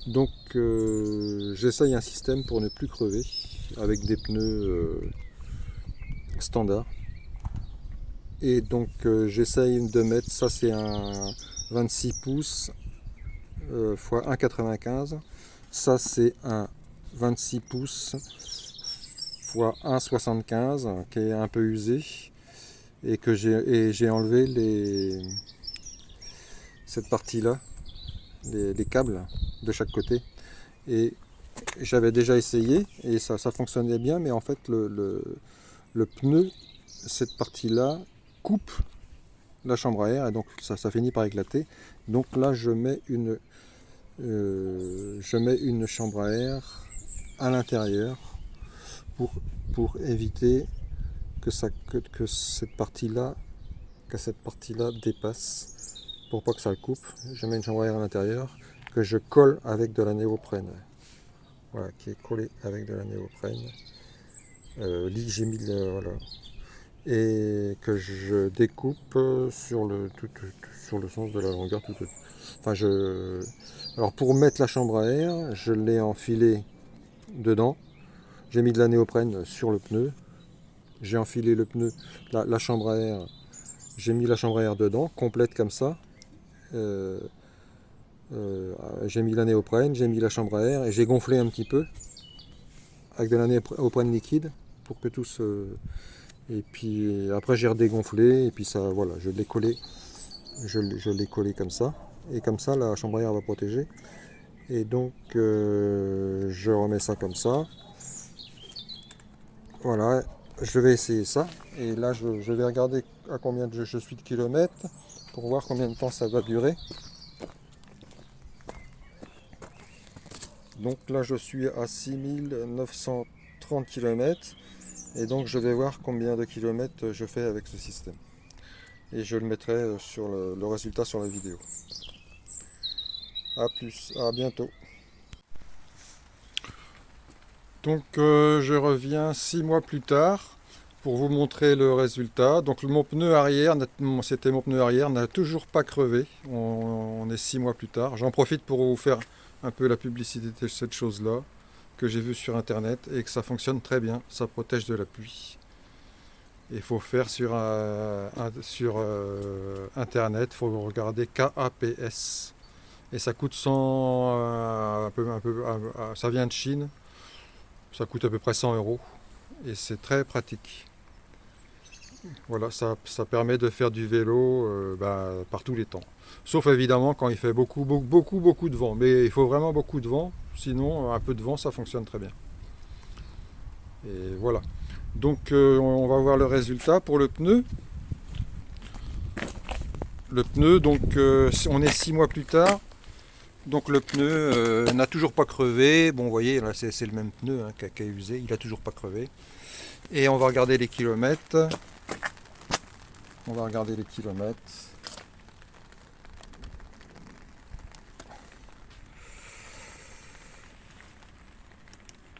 Donc j'essaye un système pour ne plus crever avec des pneus standards. Et donc j'essaye de mettre, ça c'est un 26 pouces x 1,95. Ça c'est un 26 pouces x 1,75 qui est un peu usé et que j'ai enlevé cette partie-là, les câbles de chaque côté. Et j'avais déjà essayé et ça fonctionnait bien, mais en fait le pneu, cette partie-là, coupe la chambre à air et donc ça finit par éclater. Donc là je mets une chambre à air à l'intérieur pour, pour éviter que cette partie-là dépasse, pour pas que ça le coupe. Je mets une chambre à air à l'intérieur que je colle avec de la néoprène. Voilà, qui est collée avec de la néoprène. J'ai mis voilà, et que je découpe sur le sens de la longueur. Enfin, alors pour mettre la chambre à air, je l'ai enfilé dedans. J'ai mis de la néoprène sur le pneu. J'ai enfilé le pneu, la chambre à air. J'ai mis la chambre à air dedans, complète comme ça. Euh, j'ai mis la néoprène, j'ai mis la chambre à air et j'ai gonflé un petit peu avec de la néoprène liquide pour que tout se. Et puis après j'ai redégonflé et puis ça, voilà, je l'ai collé comme ça. Et comme ça la chambre à air va protéger. Et donc je remets ça comme ça. Voilà, je vais essayer ça. Et là je vais regarder à combien je suis de kilomètres pour voir combien de temps ça va durer. Donc là je suis à 6930 km et donc je vais voir combien de kilomètres je fais avec ce système. Et je le mettrai sur le résultat sur la vidéo. A plus, à bientôt. Donc je reviens 6 mois plus tard pour vous montrer le résultat. Donc mon pneu arrière, c'était mon pneu arrière, n'a toujours pas crevé. On est 6 mois plus tard. J'en profite pour vous faire un peu la publicité de cette chose-là que j'ai vue sur internet et que ça fonctionne très bien. Ça protège de la pluie. Il faut faire sur internet, il faut regarder KAPS. Et ça coûte 100, ça vient de Chine. Ça coûte à peu près 100 euros et c'est très pratique. Voilà, ça permet de faire du vélo par tous les temps. Sauf évidemment quand il fait beaucoup de vent. Mais il faut vraiment beaucoup de vent, sinon un peu de vent ça fonctionne très bien. Et voilà. Donc on va voir le résultat pour le pneu. Le pneu, donc on est 6 mois plus tard. Donc le pneu n'a toujours pas crevé. Bon, vous voyez, là c'est le même pneu hein, qui a usé. Il n'a toujours pas crevé. Et on va regarder les kilomètres. On va regarder les kilomètres.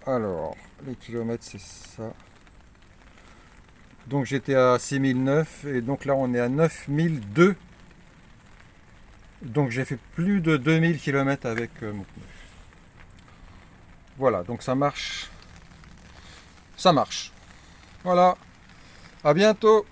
Alors, les kilomètres, c'est ça. Donc j'étais à 6009 et donc là on est à 9002. Donc j'ai fait plus de 2000 km avec mon pneu. Voilà, donc ça marche. Ça marche. Voilà, à bientôt.